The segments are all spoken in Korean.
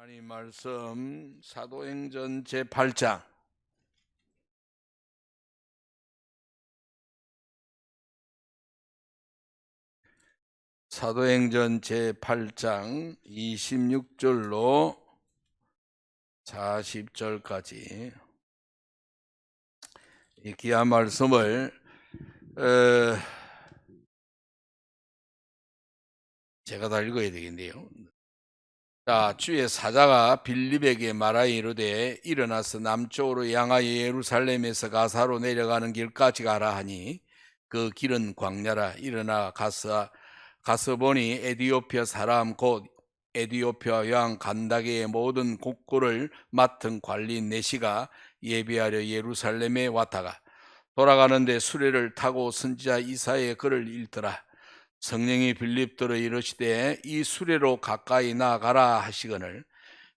하나님 말씀 사도행전 제8장 사도행전 제8장 26절로 40절까지 이 귀한 말씀을 제가 다 읽어야 되겠네요. 자, 주의 사자가 빌립에게 말하여 이르되 일어나서 남쪽으로 향하여 예루살렘에서 가사로 내려가는 길까지 가라 하니 그 길은 광야라. 일어나 가서 보니 에디오피아 사람 곧 에디오피아 왕 간다게의 모든 국고를 맡은 관리인 내시가 예배하려 예루살렘에 왔다가 돌아가는데 수레를 타고 선지자 이사야의 글을 읽더라. 성령이 빌립더러 이르시되 이 수레로 가까이 나가라 하시거늘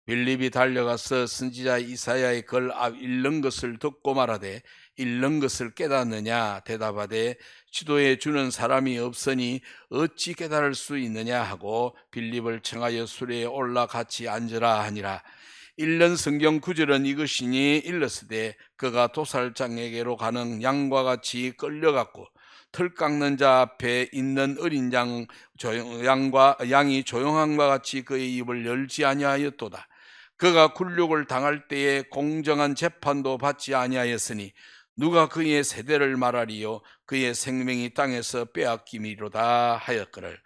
빌립이 달려가서 선지자 이사야의 글 앞 읽는 것을 듣고 말하되 읽는 것을 깨닫느냐 대답하되 지도해 주는 사람이 없으니 어찌 깨달을 수 있느냐 하고 빌립을 청하여 수레에 올라 같이 앉으라 하니라. 읽는 성경 구절은 이것이니 일렀으되 그가 도살장에게로 가는 양과 같이 끌려갔고 털 깎는 자 앞에 있는 어린 양이 조용함과 같이 그의 입을 열지 아니하였도다. 그가 굴욕을 당할 때에 공정한 재판도 받지 아니하였으니 누가 그의 세대를 말하리요 그의 생명이 땅에서 빼앗김이로다 하였거늘.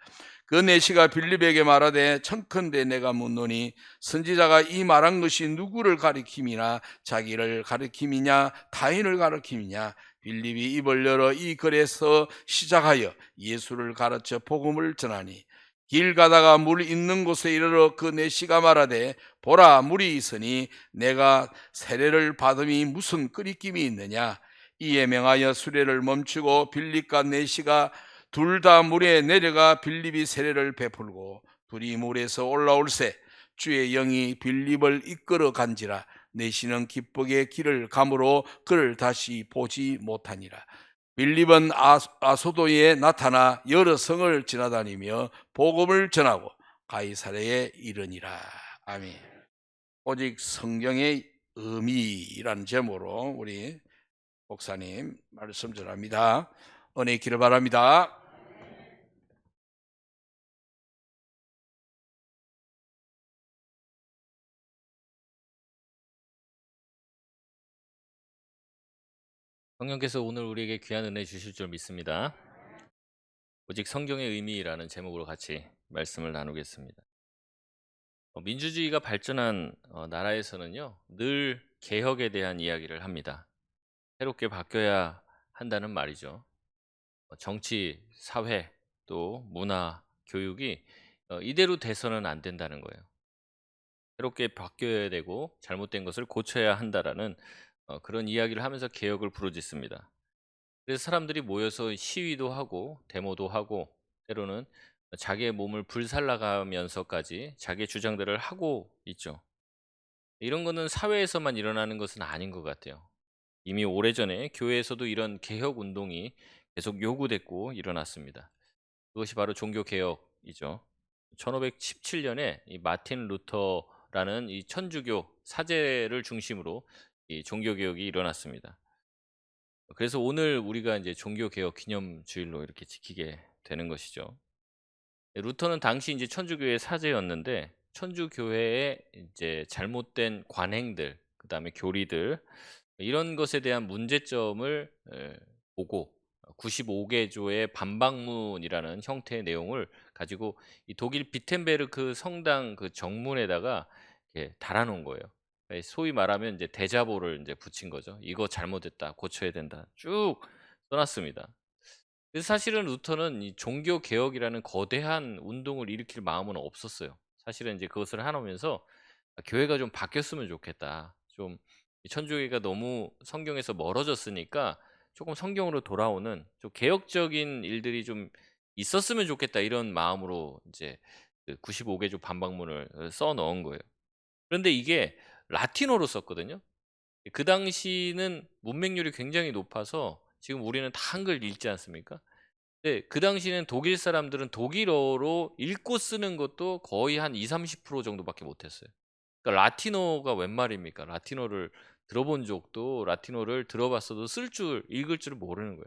그 내시가 빌립에게 말하되 청컨대 내가 묻노니 선지자가 이 말한 것이 누구를 가리킴이나 자기를 가리킴이냐 타인을 가리킴이냐. 빌립이 입을 열어 이 글에서 시작하여 예수를 가르쳐 복음을 전하니 길 가다가 물 있는 곳에 이르러 그 내시가 말하되 보라 물이 있으니 내가 세례를 받음이 무슨 끄리낌이 있느냐. 이에 명하여 수레를 멈추고 빌립과 내시가 둘 다 물에 내려가 빌립이 세례를 베풀고 둘이 물에서 올라올새 주의 영이 빌립을 이끌어 간지라. 내시는 기쁘게 길을 가므로 그를 다시 보지 못하니라. 빌립은 아소도에 나타나 여러 성을 지나다니며 복음을 전하고 가이사랴에 이르니라. 아멘. 오직 성경의 의미라는 제목으로 우리 목사님 말씀 전합니다. 은혜 있기를 바랍니다. 성령께서 오늘 우리에게 귀한 은혜 주실 줄 믿습니다. 오직 성경의 의미라는 제목으로 같이 말씀을 나누겠습니다. 민주주의가 발전한 나라에서는요, 늘 개혁에 대한 이야기를 합니다. 새롭게 바뀌어야 한다는 말이죠. 정치, 사회, 또 문화, 교육이 이대로 돼서는 안 된다는 거예요. 새롭게 바뀌어야 되고 잘못된 것을 고쳐야 한다라는 그런 이야기를 하면서 개혁을 부르짖습니다. 그래서 사람들이 모여서 시위도 하고 데모도 하고 때로는 자기의 몸을 불살라가면서까지 자기의 주장들을 하고 있죠. 이런 거는 사회에서만 일어나는 것은 아닌 것 같아요. 이미 오래전에 교회에서도 이런 개혁 운동이 계속 요구됐고 일어났습니다. 그것이 바로 종교개혁이죠. 1517년에 이 마틴 루터라는 이 천주교 사제를 중심으로 이 종교개혁이 일어났습니다. 그래서 오늘 우리가 이제 종교개혁 기념주일로 이렇게 지키게 되는 것이죠. 루터는 당시 이제 천주교의 사제였는데 천주교회의 이제 잘못된 관행들, 그다음에 교리들 이런 것에 대한 문제점을 보고 95개조의 반박문이라는 형태의 내용을 가지고 이 독일 비텐베르크 성당 그 정문에다가 이렇게 달아놓은 거예요. 소위 말하면 이제 대자보를 이제 붙인 거죠. 이거 잘못했다, 고쳐야 된다, 쭉 써놨습니다. 그래서 사실은 루터는 이 종교 개혁이라는 거대한 운동을 일으킬 마음은 없었어요. 사실은 이제 그것을 하면서 교회가 좀 바뀌었으면 좋겠다. 좀 천주교가 너무 성경에서 멀어졌으니까 조금 성경으로 돌아오는 좀 개혁적인 일들이 좀 있었으면 좋겠다. 이런 마음으로 이제 그 95개조 반박문을 써 넣은 거예요. 그런데 이게 라틴어로 썼거든요. 그 당시는 문맹률이 굉장히 높아서 지금 우리는 다 한글 읽지 않습니까? 네, 그 당시에는 독일 사람들은 독일어로 읽고 쓰는 것도 거의 한 20-30% 정도밖에 못 했어요. 그러니까 라틴어가 웬 말입니까? 라틴어를 들어봤어도 쓸 줄 읽을 줄을 모르는 거예요.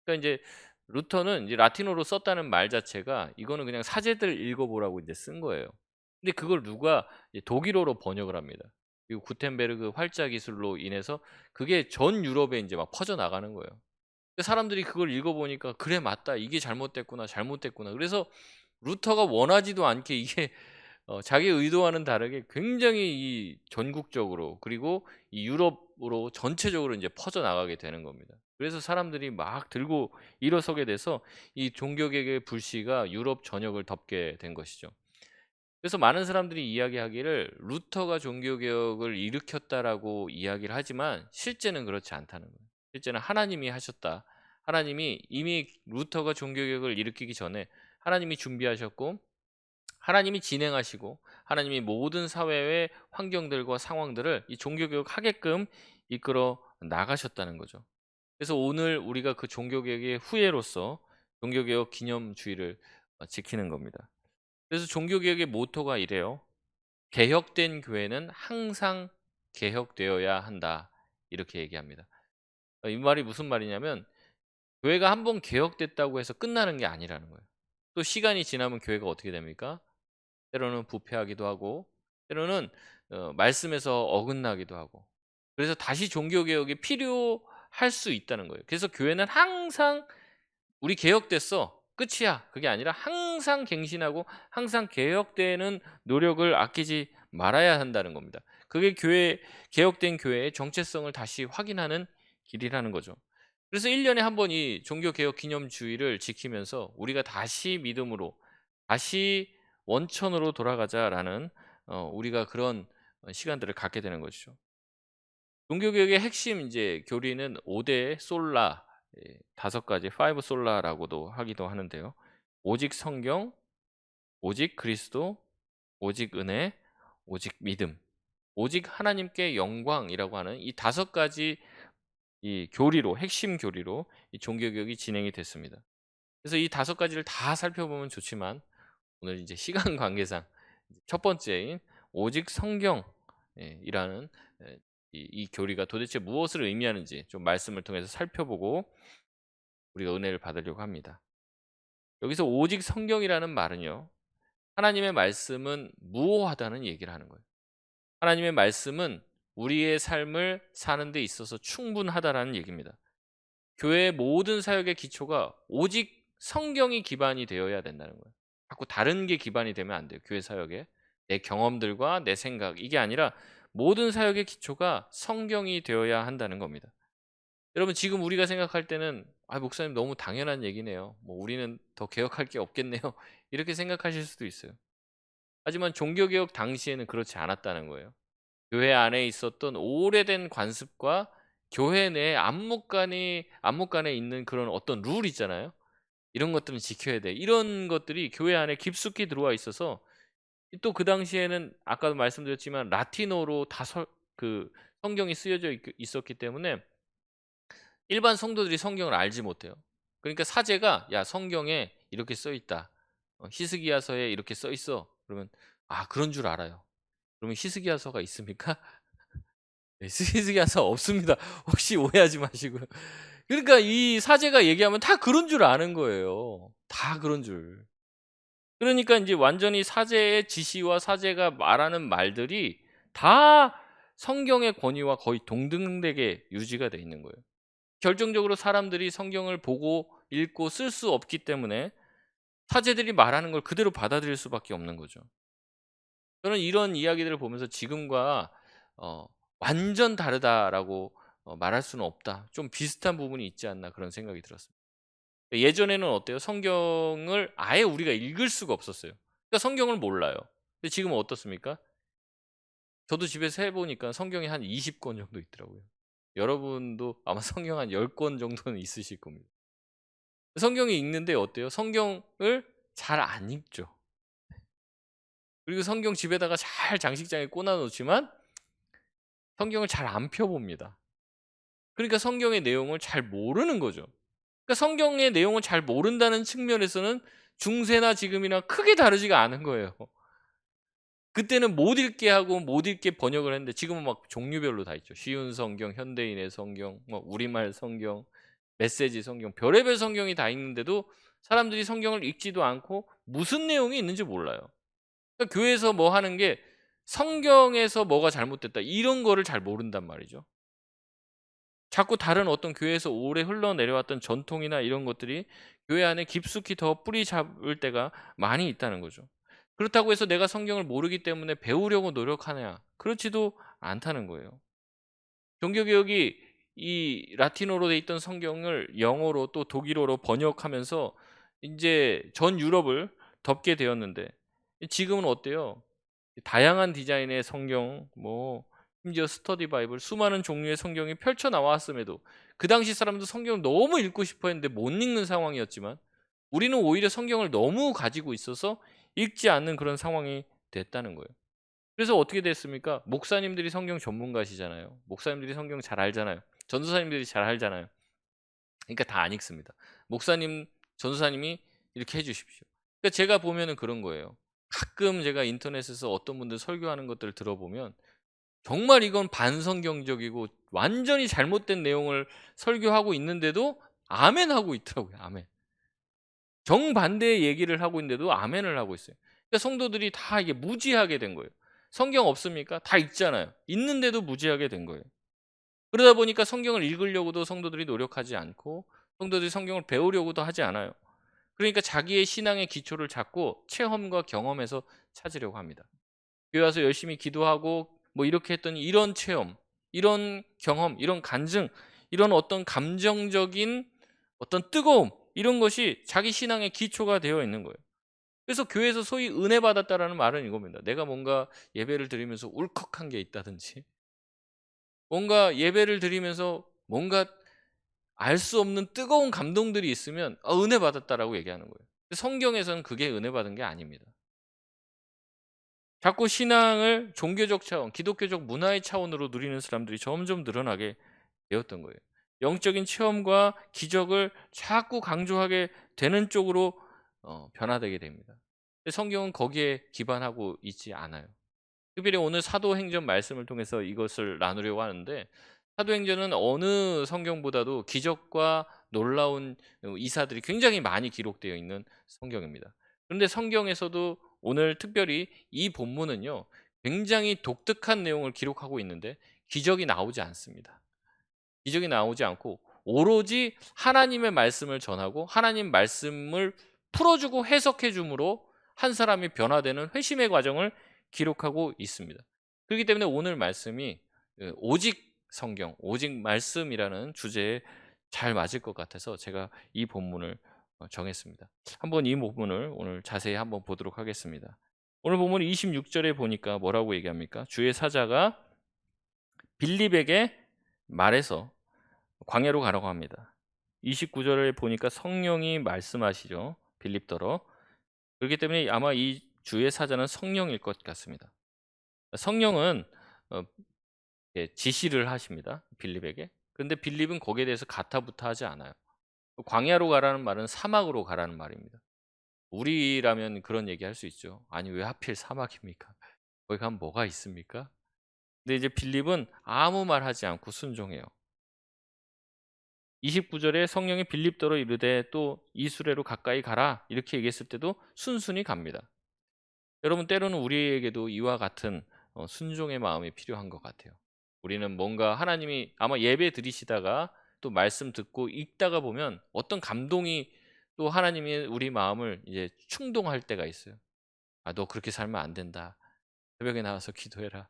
그러니까 인제 루터는 이제 라틴어로 썼다는 말 자체가 이거는 그냥 사제들 읽어 보라고 인제 쓴 거예요. 근데 그걸 누가 이제 독일어로 번역을 합니다. 그리고 구텐베르그 활자 기술로 인해서 그게 전 유럽에 인제 막 퍼져 나가는 거예요. 그 사람들이 그걸 읽어 보니까 '그래 맞다. 이게 잘못됐구나, 잘못됐구나.' 그래서 루터가 원하지도 않게 이게 자기의 의도와는 다르게 굉장히 이 전국적으로 그리고 이 유럽으로 전체적으로 인제 퍼져 나가게 되는 겁니다. 그래서 사람들이 막 들고 일어서게 돼서 이 종교개혁의 불씨가 유럽 전역을 덮게 된 것이죠. 그래서 많은 사람들이 이야기하기를 "루터가 종교개혁을 일으켰다."라고 이야기를 하지만 실제는 그렇지 않다는 거예요. 실제는 하나님이 하셨다. 하나님이 이미 루터가 종교개혁을 일으키기 전에 하나님이 준비하셨고 하나님이 진행하시고 하나님이 모든 사회의 환경들과 상황들을 이 종교개혁 하게끔 이끌어 나가셨다는 거죠. 그래서 오늘 우리가 그 종교개혁의 후예로서 종교개혁 기념주의를 지키는 겁니다. 그래서 종교개혁의 모토가 이래요. "개혁된 교회는 항상 개혁되어야 한다." 이렇게 얘기합니다. 이 말이 무슨 말이냐면 교회가 한번 개혁됐다고 해서 끝나는 게 아니라는 거예요. 또 시간이 지나면 교회가 어떻게 됩니까? 때로는 부패하기도 하고 때로는 말씀에서 어긋나기도 하고 그래서 다시 종교 개혁이 필요할 수 있다는 거예요. 그래서 교회는 항상 "우리 개혁됐어. 끝이야." 그게 아니라 항상 갱신하고 항상 개혁되는 노력을 아끼지 말아야 한다는 겁니다. 그게 개혁된 교회의 정체성을 다시 확인하는 길이라는 거죠. 그래서 1 년에 한 번 이 종교 개혁 기념주의를 지키면서 우리가 다시 믿음으로 다시 원천으로 돌아가자라는 우리가 그런 시간들을 갖게 되는 것이죠. 종교개혁의 핵심 인제 교리는 5대 솔라, 예 5 가지 5 솔라라고도 하기도 하는데요. 오직 성경, 오직 그리스도, 오직 은혜, 오직 믿음, 오직 하나님께 영광이라고 하는 이 5 가지 이 교리로 핵심 교리로 이 종교개혁이 진행이 됐습니다. 그래서 이 5 가지를 다 살펴보면 좋지만 오늘 이제 시간 관계상 첫 번째인 오직 성경 예 이라는 이 교리가 도대체 무엇을 의미하는지 좀 말씀을 통해서 살펴보고 우리가 은혜를 받으려고 합니다. 여기서 오직 성경이라는 말은요. 하나님의 말씀은 무오하다는 얘기를 하는 거예요. 하나님의 말씀은 우리의 삶을 사는 데 있어서 충분하다라는 얘기입니다. 교회의 모든 사역의 기초가 오직 성경이 기반이 되어야 된다는 거예요. 자꾸 다른 게 기반이 되면 안 돼요. 교회 사역에. 내 경험들과 내 생각 이게 아니라 모든 사역의 기초가 성경이 되어야 한다는 겁니다. 여러분 지금 우리가 생각할 때는 '아 목사님 너무 당연한 얘기네요. 뭐 우리는 더 개혁할 게 없겠네요.' 이렇게 생각하실 수도 있어요. 하지만 종교개혁 당시에는 그렇지 않았다는 거예요. 교회 안에 있었던 오래된 관습과 교회 내 안목간에 있는 그런 어떤 룰 있잖아요. '이런 것들은 지켜야 돼.' 이런 것들이 교회 안에 깊숙이 들어와 있어서 또 그 당시에는 아까도 말씀드렸지만 라틴어로 그 성경이 쓰여져 있었기 때문에 일반 성도들이 성경을 알지 못해요. 그러니까 사제가 "야 성경에 이렇게 써 있다. 히스기야서에 이렇게 써 있어." 그러면 "아 그런 줄 알아요." 그러면 히스기야서가 있습니까? 네. 히스기야서 없습니다. 혹시 오해하지 마시고요. 그러니까 이 사제가 얘기하면 다 그런 줄 아는 거예요. 다 그런 줄. 그러니까 인제 완전히 사제의 지시와 사제가 말하는 말들이 다 성경의 권위와 거의 동등되게 유지가 돼 있는 거예요. 결정적으로 사람들이 성경을 보고 읽고 쓸 수 없기 때문에 사제들이 말하는 걸 그대로 받아들일 수밖에 없는 거죠. 저는 이런 이야기들을 보면서 지금과 어 '완전 다르다.'라고 말할 수는 없다. '좀 비슷한 부분이 있지 않나.' 그런 생각이 들었습니다. 예전에는 어때요? 성경을 아예 우리가 읽을 수가 없었어요. 그러니까 성경을 몰라요. 근데 지금은 어떻습니까? 저도 집에서 해 보니까 성경이 한 20권 정도 있더라고요. 여러분도 아마 성경 한 10권 정도는 있으실 겁니다. 성경이 읽는데 어때요? 성경을 잘 안 읽죠. 그리고 성경 집에다가 잘 장식장에 꽂아 놓지만 성경을 잘 안 펴 봅니다. 그러니까 성경의 내용을 잘 모르는 거죠. 그러니까 성경의 내용을 잘 모른다는 측면에서는 중세나 지금이나 크게 다르지가 않은 거예요. 그때는 못 읽게 하고 못 읽게 번역을 했는데 지금은 막 종류별로 다 있죠. 쉬운 성경, 현대인의 성경, 뭐 우리말 성경, 메시지 성경, 별의별 성경이 다 있는데도 사람들이 성경을 읽지도 않고 무슨 내용이 있는지 몰라요. 그러니까 교회에서 뭐 하는 게 성경에서 뭐가 잘못됐다 이런 거를 잘 모른단 말이죠. 자꾸 다른 어떤 교회에서 오래 흘러내려왔던 전통이나 이런 것들이 교회 안에 깊숙이 더 뿌리 잡을 때가 많이 있다는 거죠. 그렇다고 해서 내가 성경을 모르기 때문에 배우려고 노력하냐? 그렇지도 않다는 거예요. 종교개혁이 이 라틴어로 돼 있던 성경을 영어로 또 독일어로 번역하면서 인제 전 유럽을 덮게 되었는데 지금은 어때요? 다양한 디자인의 성경, 뭐 심지어 스터디 바이블, 수많은 종류의 성경이 펼쳐 나왔음에도 그 당시 사람도 성경을 너무 읽고 싶어 했는데 못 읽는 상황이었지만 우리는 오히려 성경을 너무 가지고 있어서 읽지 않는 그런 상황이 됐다는 거예요. 그래서 어떻게 됐습니까? 목사님들이 성경 전문가시잖아요. 목사님들이 성경 잘 알잖아요. 전도사님들이 잘 알잖아요. 그러니까 다 안 읽습니다. 목사님, 전도사님이 이렇게 해 주십시오. 그러니까 제가 보면은 그런 거예요. 가끔 제가 인터넷에서 어떤 분들 설교하는 것들을 들어보면 정말 이건 반성경적이고 완전히 잘못된 내용을 설교하고 있는데도 아멘 하고 있더라고요. 아멘. 정반대의 얘기를 하고 있는데도 아멘을 하고 있어요. 그러니까 성도들이 다 이게 무지하게 된 거예요. 성경 없습니까? 다 읽잖아요. 있는데도 무지하게 된 거예요. 그러다 보니까 성경을 읽으려고도 성도들이 노력하지 않고 성도들이 성경을 배우려고도 하지 않아요. 그러니까 자기의 신앙의 기초를 잡고 체험과 경험에서 찾으려고 합니다. 교회 와서 열심히 기도하고 뭐 이렇게 했더니 이런 체험, 이런 경험, 이런 간증, 이런 어떤 감정적인 어떤 뜨거움 이런 것이 자기 신앙의 기초가 되어 있는 거예요. 그래서 교회에서 소위 은혜 받았다라는 말은 이겁니다. 내가 뭔가 예배를 드리면서 울컥한 게 있다든지 뭔가 예배를 드리면서 뭔가 알 수 없는 뜨거운 감동들이 있으면 은혜 받았다라고 얘기하는 거예요. 성경에서는 그게 은혜 받은 게 아닙니다. 자꾸 신앙을 종교적 차원, 기독교적 문화의 차원으로 누리는 사람들이 점점 늘어나게 되었던 거예요. 영적인 체험과 기적을 자꾸 강조하게 되는 쪽으로 변화되게 됩니다. 근데 성경은 거기에 기반하고 있지 않아요. 특별히 오늘 사도행전 말씀을 통해서 이것을 나누려고 하는데 사도행전은 어느 성경보다도 기적과 놀라운 이사들이 굉장히 많이 기록되어 있는 성경입니다. 그런데 성경에서도 오늘 특별히 이 본문은요, 굉장히 독특한 내용을 기록하고 있는데 기적이 나오지 않습니다. 기적이 나오지 않고 오로지 하나님의 말씀을 전하고 하나님 말씀을 풀어주고 해석해 줌으로 한 사람이 변화되는 회심의 과정을 기록하고 있습니다. 그렇기 때문에 오늘 말씀이 오직 성경, 오직 말씀이라는 주제에 잘 맞을 것 같아서 제가 이 본문을 정했습니다. 한번 이 본문을 오늘 자세히 한번 보도록 하겠습니다. 오늘 본문 26절에 보니까 뭐라고 얘기합니까? 주의 사자가 빌립에게 말해서 광야로 가라고 합니다. 29절에 보니까 성령이 말씀하시죠. 빌립더러. 그렇기 때문에 아마 이 주의 사자는 성령일 것 같습니다. 성령은 어, 지시를 하십니다. 빌립에게. 그런데 빌립은 거기에 대해서 가타부타하지 않아요. 광야로 가라는 말은 사막으로 가라는 말입니다. 우리라면 그런 얘기할 수 있죠. 아니 왜 하필 사막입니까? 거기 가면 뭐가 있습니까? 근데 이제 빌립은 아무 말 하지 않고 순종해요. 29절에 성령이 빌립더러 이르되 또 이수레로 가까이 가라 이렇게 얘기했을 때도 순순히 갑니다. 여러분 때로는 우리에게도 이와 같은 순종의 마음이 필요한 것 같아요. 우리는 뭔가 하나님이 아마 예배 드리시다가 또 말씀 듣고 읽다가 보면 어떤 감동이 또 하나님이 우리 마음을 이제 충동할 때가 있어요. 너 그렇게 살면 안 된다. 새벽에 나와서 기도해라.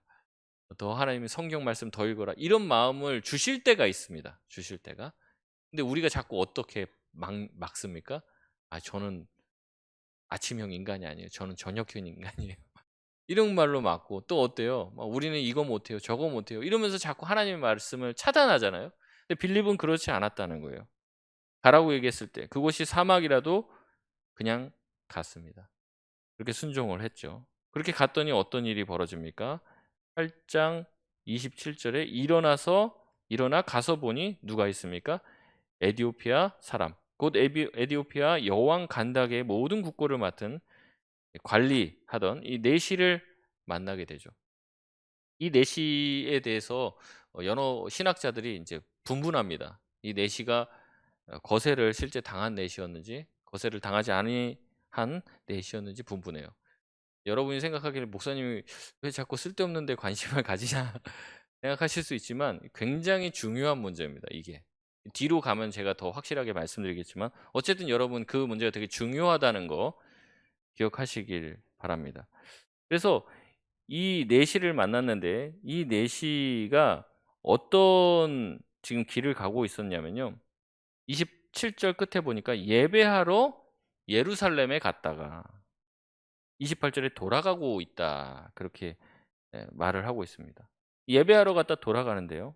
더 하나님의 성경 말씀 더 읽어라. 이런 마음을 주실 때가 있습니다. 주실 때가. 근데 우리가 자꾸 어떻게 막습니까? 저는 아침형 인간이 아니에요. 저는 저녁형 인간이에요. 이런 말로 막고 또 어때요? 우리는 이거 못해요. 저거 못해요. 이러면서 자꾸 하나님의 말씀을 차단하잖아요. 근데 빌립은 그렇지 않았다는 거예요. 가라고 얘기했을 때 그곳이 사막이라도 그냥 갔습니다. 그렇게 순종을 했죠. 그렇게 갔더니 어떤 일이 벌어집니까? 8장 27절에 일어나 가서 보니 누가 있습니까? 에디오피아 사람 곧 에디오피아 여왕 간닥의 모든 국고를 맡은 관리하던 이 내시를 만나게 되죠. 이 내시에 대해서 여러 신학자들이 이제 분분합니다. 이 내시가 거세를 실제 당한 내시였는지 거세를 당하지 아니한 내시였는지 분분해요. 여러분이 생각하기를 '목사님이 왜 자꾸 쓸데없는 데 관심을 가지냐.' 생각하실 수 있지만 굉장히 중요한 문제입니다 이게. 뒤로 가면 제가 더 확실하게 말씀드리겠지만 어쨌든 여러분 그 문제가 되게 중요하다는 거 기억하시길 바랍니다. 그래서 이 내시를 만났는데 이 내시가 어떤 지금 길을 가고 있었냐면요. 27절 끝에 보니까 예배하러 예루살렘에 갔다가 28절에 돌아가고 있다. 그렇게 말을 하고 있습니다. 예배하러 갔다 돌아가는데요.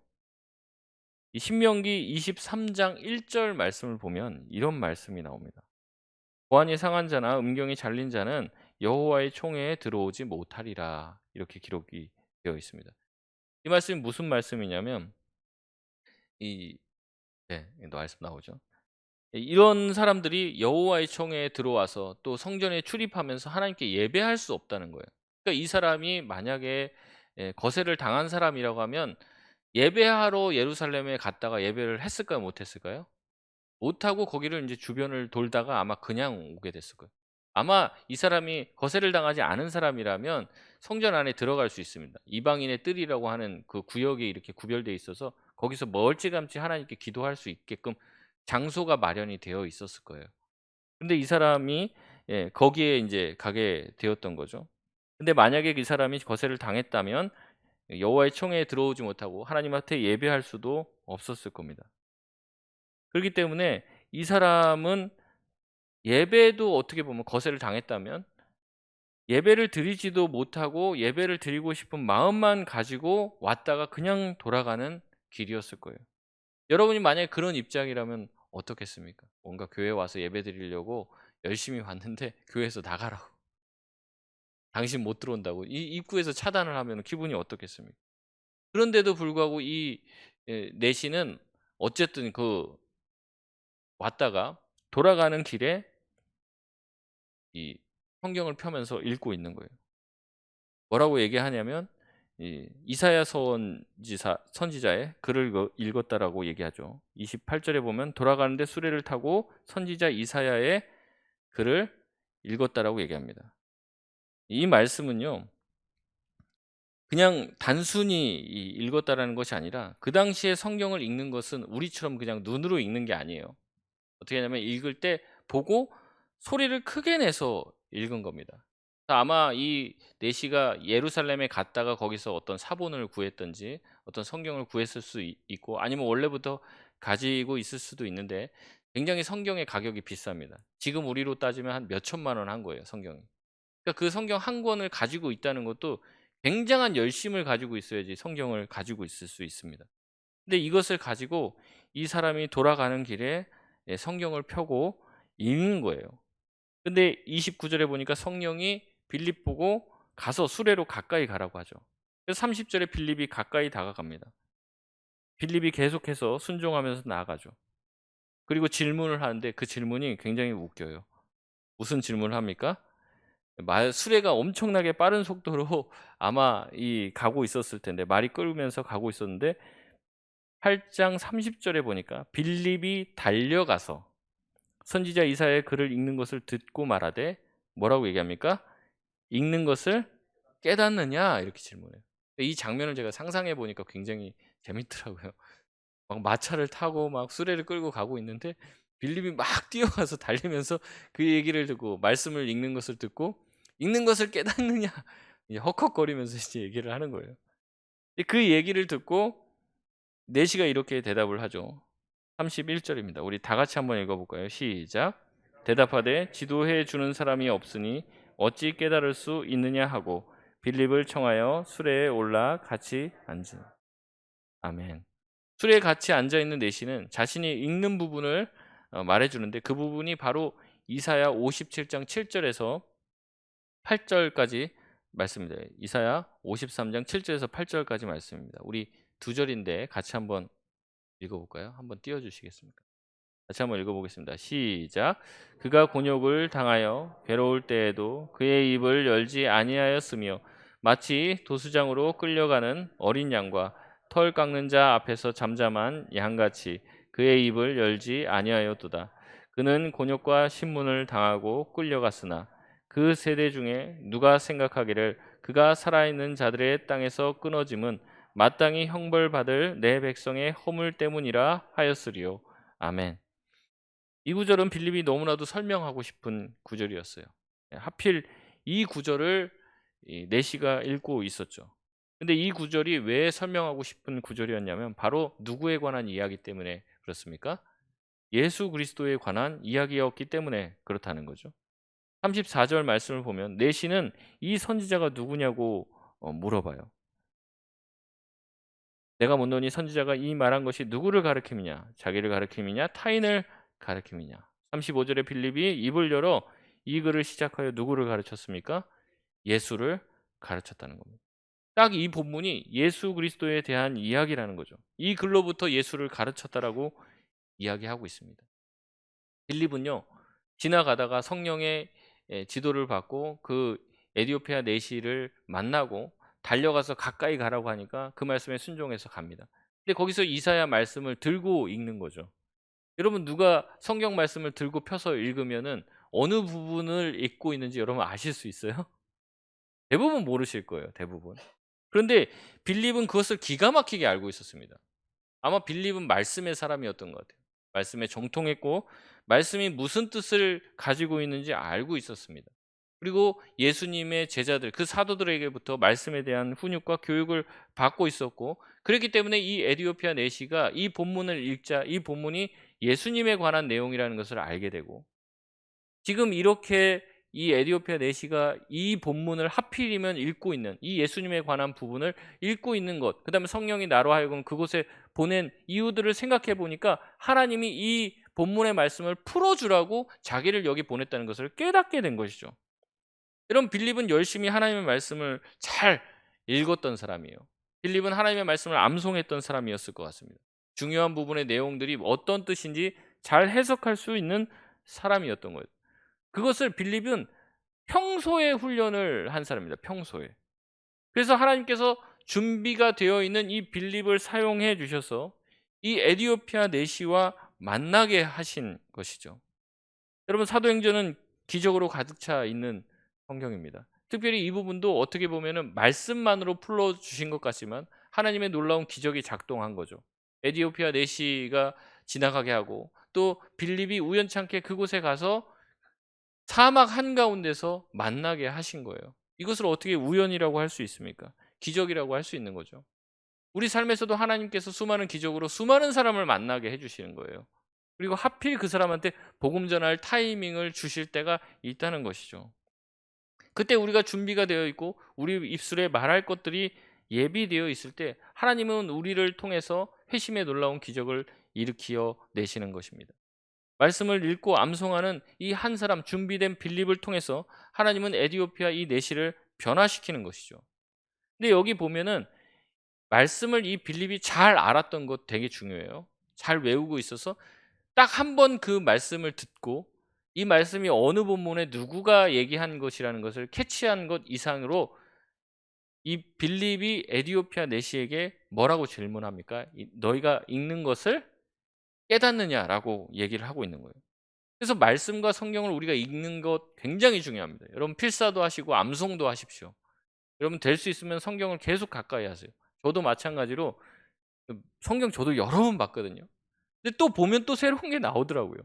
이 신명기 23장 1절 말씀을 보면 이런 말씀이 나옵니다. 보안이 상한 자나 음경이 잘린 자는 여호와의 총회에 들어오지 못하리라. 이렇게 기록이 되어 있습니다. 이 말씀이 무슨 말씀이냐면 이 말씀 나오죠. 이런 사람들이 여호와의 총회에 들어와서 또 성전에 출입하면서 하나님께 예배할 수 없다는 거예요. 그러니까 이 사람이 만약에 거세를 당한 사람이라고 하면 예배하러 예루살렘에 갔다가 예배를 했을까요? 못 했을까요? 못 하고 거기를 인제 주변을 돌다가 아마 그냥 오게 됐을 거예요. 아마 이 사람이 거세를 당하지 않은 사람이라면 성전 안에 들어갈 수 있습니다. 이방인의 뜰이라고 하는 그 구역이 이렇게 구별되어 있어서 거기서 멀찌감치 하나님께 기도할 수 있게끔 장소가 마련이 되어 있었을 거예요. 근데 이 사람이 거기에 인제 가게 되었던 거죠. 근데 만약에 이 사람이 거세를 당했다면 여호와의 총회에 들어오지 못하고 하나님 앞에 예배할 수도 없었을 겁니다. 그렇기 때문에 이 사람은 예배도 어떻게 보면 거세를 당했다면 예배를 드리지도 못하고 예배를 드리고 싶은 마음만 가지고 왔다가 그냥 돌아가는 길이었을 거예요. 여러분이 만약에 그런 입장이라면 어떻겠습니까? 뭔가 교회에 와서 예배 드리려고 열심히 왔는데 교회에서 나가라고. 당신 못 들어온다고. 이 입구에서 차단을 하면 기분이 어떻겠습니까? 그런데도 불구하고 이 내시는 어쨌든 그 왔다가 돌아가는 길에 이 성경을 펴면서 읽고 있는 거예요. 뭐라고 얘기하냐면 이 이사야 선지자의 글을 읽었다라고 얘기하죠. 28 절에 보면 돌아가는데 수레를 타고 선지자 이사야의 글을 읽었다라고 얘기합니다. 이 말씀은요. 그냥 단순히 읽었다라는 것이 아니라 그 당시에 성경을 읽는 것은 우리처럼 그냥 눈으로 읽는 게 아니에요. 어떻게 하냐면 읽을 때 보고 소리를 크게 내서 읽은 겁니다. 아마 이 내시가 예루살렘에 갔다가 거기서 어떤 사본을 구했든지 어떤 성경을 구했을 수 있고 아니면 원래부터 가지고 있을 수도 있는데 굉장히 성경의 가격이 비쌉니다. 지금 우리로 따지면 한 몇 천만 원 한 거예요, 성경이. 그러니까 그 성경 한 권을 가지고 있다는 것도 굉장한 열심을 가지고 있어야지 성경을 가지고 있을 수 있습니다. 근데 이것을 가지고 이 사람이 돌아가는 길에 성경을 펴고 읽는 거예요. 근데 29 절에 보니까 성령이 빌립 보고 가서 수레로 가까이 가라고 하죠. 그래서 30 절에 빌립이 가까이 다가갑니다. 빌립이 계속해서 순종하면서 나아가죠. 그리고 질문을 하는데 그 질문이 굉장히 웃겨요. 무슨 질문을 합니까? 수레가 엄청나게 빠른 속도로 아마 가고 있었을 텐데 말이 끓으면서 가고 있었는데 8장 30 절에 보니까 빌립이 달려가서 선지자 이사야의 글을 읽는 것을 듣고 말하되 뭐라고 얘기합니까? "읽는 것을 깨닫느냐?" 이렇게 질문해요. 이 장면을 제가 상상해 보니까 굉장히 재밌더라고요. 막 마차를 타고 막 수레를 끌고 가고 있는데 빌립이 막 뛰어가서 달리면서 그 얘기를 듣고 말씀을 읽는 것을 듣고 "읽는 것을 깨닫느냐?" 이제 헉헉거리면서 이제 얘기를 하는 거예요. 그 얘기를 듣고 내시가 이렇게 대답을 하죠. 31 절입니다. 우리 다 같이 한번 읽어 볼까요? 시작. 대답하되 지도해 주는 사람이 없으니 어찌 깨달을 수 있느냐 하고 빌립을 청하여 수레에 올라 같이 앉으. 아멘. 수레에 같이 앉아 있는 내시는 자신이 읽는 부분을 말해 주는데 그 부분이 바로 이사야 57장 7절에서 8절까지 말씀입니다. 이사야 53장 7절에서 8절까지 말씀입니다. 우리 두 절인데 같이 한번 읽어 볼까요? 한번 띄워 주시겠습니까? 같이 한번 읽어보겠습니다. 시작. 그가 곤욕을 당하여 괴로울 때에도 그의 입을 열지 아니하였으며 마치 도수장으로 끌려가는 어린 양과 털 깎는 자 앞에서 잠잠한 양같이 그의 입을 열지 아니하였도다. 그는 곤욕과 신문을 당하고 끌려갔으나 그 세대 중에 누가 생각하기를 그가 살아있는 자들의 땅에서 끊어짐은 마땅히 형벌받을 내 백성의 허물 때문이라 하였으리요. 아멘. 이 구절은 빌립이 너무나도 설명하고 싶은 구절이었어요. 하필 이 구절을 내시가 읽고 있었죠. 근데 이 구절이 왜 설명하고 싶은 구절이었냐면 바로 누구에 관한 이야기 때문에 그렇습니까? 예수 그리스도에 관한 이야기였기 때문에 그렇다는 거죠. 34절 말씀을 보면 내시는 이 선지자가 누구냐고 물어봐요. 내가 묻노니 선지자가 이 말한 것이 누구를 가리킴이냐? 자기를 가리킴이냐? 타인을 가리킴이냐? 35절에 빌립이 입을 열어 이 글을 시작하여 누구를 가르쳤습니까? 예수를 가르쳤다는 겁니다. 딱 이 본문이 예수 그리스도에 대한 이야기라는 거죠. 이 글로부터 예수를 가르쳤다라고 이야기하고 있습니다. 빌립은요, 지나가다가 성령의 지도를 받고 그 에디오피아 내시를 만나고 달려가서 가까이 가라고 하니까 그 말씀에 순종해서 갑니다. 근데 거기서 이사야 말씀을 들고 읽는 거죠. 여러분 누가 성경 말씀을 들고 펴서 읽으면은 어느 부분을 읽고 있는지 여러분 아실 수 있어요? 대부분 모르실 거예요, 대부분. 그런데 빌립은 그것을 기가 막히게 알고 있었습니다. 아마 빌립은 말씀의 사람이었던 것 같아요. 말씀에 정통했고 말씀이 무슨 뜻을 가지고 있는지 알고 있었습니다. 그리고 예수님의 제자들, 그 사도들에게부터 말씀에 대한 훈육과 교육을 받고 있었고 그렇기 때문에 이 에디오피아 내시가 이 본문을 읽자 이 본문이 예수님에 관한 내용이라는 것을 알게 되고 지금 이렇게 이 에디오피아 내시가 이 본문을 하필이면 읽고 있는 이 예수님에 관한 부분을 읽고 있는 것, 그다음에 성령이 나로 하여금 그곳에 보낸 이유들을 생각해 보니까 하나님이 이 본문의 말씀을 풀어주라고 자기를 여기 보냈다는 것을 깨닫게 된 것이죠. 여러분 빌립은 열심히 하나님의 말씀을 잘 읽었던 사람이에요. 빌립은 하나님의 말씀을 암송했던 사람이었을 것 같습니다. 중요한 부분의 내용들이 어떤 뜻인지 잘 해석할 수 있는 사람이었던 거예요. 그것을 빌립은 평소에 훈련을 한 사람입니다. 평소에. 그래서 하나님께서 준비가 되어 있는 이 빌립을 사용해 주셔서 이 에디오피아 내시와 만나게 하신 것이죠. 여러분 사도행전은 기적으로 가득 차 있는 성경입니다. 특별히 이 부분도 어떻게 보면은 말씀만으로 풀어 주신 것 같지만 하나님의 놀라운 기적이 작동한 거죠. 에디오피아 내시가 지나가게 하고 또 빌립이 우연찮게 그곳에 가서 사막 한가운데서 만나게 하신 거예요. 이것을 어떻게 우연이라고 할 수 있습니까? 기적이라고 할 수 있는 거죠. 우리 삶에서도 하나님께서 수많은 기적으로 수많은 사람을 만나게 해 주시는 거예요. 그리고 하필 그 사람한테 복음 전할 타이밍을 주실 때가 있다는 것이죠. 그때 우리가 준비가 되어 있고 우리 입술에 말할 것들이 예비되어 있을 때 하나님은 우리를 통해서 회심의 놀라운 기적을 일으키어 내시는 것입니다. 말씀을 읽고 암송하는 이 한 사람 준비된 빌립을 통해서 하나님은 에디오피아 이 내시를 변화시키는 것이죠. 근데 여기 보면은 말씀을 이 빌립이 잘 알았던 것 되게 중요해요. 잘 외우고 있어서 딱 한 번 그 말씀을 듣고 이 말씀이 어느 본문에 누구가 얘기한 것이라는 것을 캐치한 것 이상으로 이 빌립이 에디오피아 내시에게 뭐라고 질문합니까? 너희가 읽는 것을 깨닫느냐라고 얘기를 하고 있는 거예요. 그래서 말씀과 성경을 우리가 읽는 것 굉장히 중요합니다. 여러분 필사도 하시고 암송도 하십시오. 여러분 될 수 있으면 성경을 계속 가까이 하세요. 저도 마찬가지로 성경 저도 여러 번 봤거든요. 근데 또 보면 또 새로운 게 나오더라고요.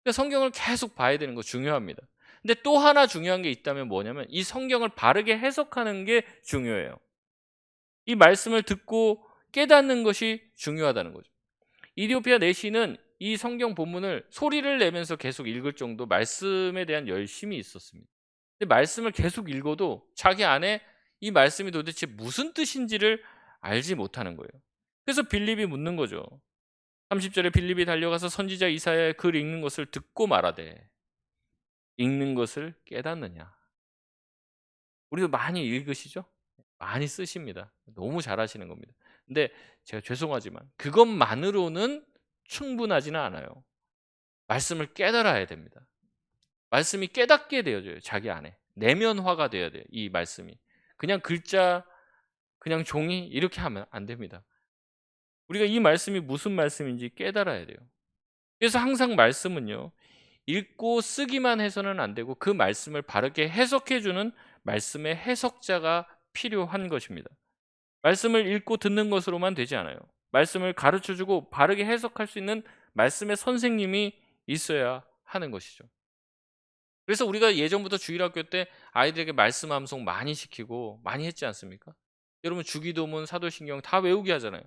그러니까 성경을 계속 봐야 되는 거 중요합니다. 근데 또 하나 중요한 게 있다면 뭐냐면 이 성경을 바르게 해석하는 게 중요해요. 이 말씀을 듣고 깨닫는 것이 중요하다는 거죠. 이디오피아 내시는 이 성경 본문을 소리를 내면서 계속 읽을 정도 말씀에 대한 열심이 있었습니다. 근데 말씀을 계속 읽어도 자기 안에 이 말씀이 도대체 무슨 뜻인지를 알지 못하는 거예요. 그래서 빌립이 묻는 거죠. 30절에 빌립이 달려가서 선지자 이사야의 글 읽는 것을 듣고 말하되 읽는 것을 깨닫느냐. 우리도 많이 읽으시죠? 많이 쓰십니다. 너무 잘하시는 겁니다. 근데 제가 죄송하지만 그것만으로는 충분하지는 않아요. 말씀을 깨달아야 됩니다. 말씀이 깨닫게 되어져요. 자기 안에. 내면화가 되어야 돼요. 이 말씀이. 그냥 글자, 그냥 종이 이렇게 하면 안 됩니다. 우리가 이 말씀이 무슨 말씀인지 깨달아야 돼요. 그래서 항상 말씀은요, 읽고 쓰기만 해서는 안 되고 그 말씀을 바르게 해석해 주는 말씀의 해석자가 필요한 것입니다. 말씀을 읽고 듣는 것으로만 되지 않아요. 말씀을 가르쳐 주고 바르게 해석할 수 있는 말씀의 선생님이 있어야 하는 것이죠. 그래서 우리가 예전부터 주일학교 때 아이들에게 말씀 암송 많이 시키고 많이 했지 않습니까? 여러분 주기도문, 사도신경 다 외우게 하잖아요.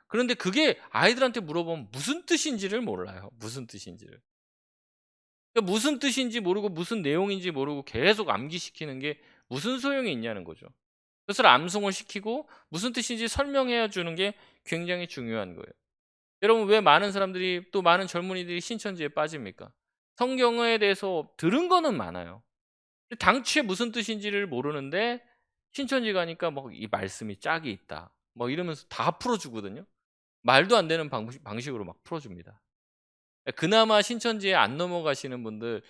그런데 그게 아이들한테 물어보면 무슨 뜻인지를 몰라요. 무슨 뜻인지를. 그러니까 무슨 뜻인지 모르고 무슨 내용인지 모르고 계속 암기시키는 게 무슨 소용이 있냐는 거죠. 그것을 암송을 시키고 무슨 뜻인지 설명해 주는 게 굉장히 중요한 거예요. 여러분 왜 많은 사람들이 또 많은 젊은이들이 신천지에 빠집니까? 성경에 대해서 들은 거는 많아요. 당최 무슨 뜻인지를 모르는데 신천지 가니까 뭐 이 말씀이 짝이 있다. 뭐 이러면서 다 풀어주거든요. 말도 안 되는 방식으로 막 풀어줍니다. 그나마 신천지에 안 넘어가시는 분들은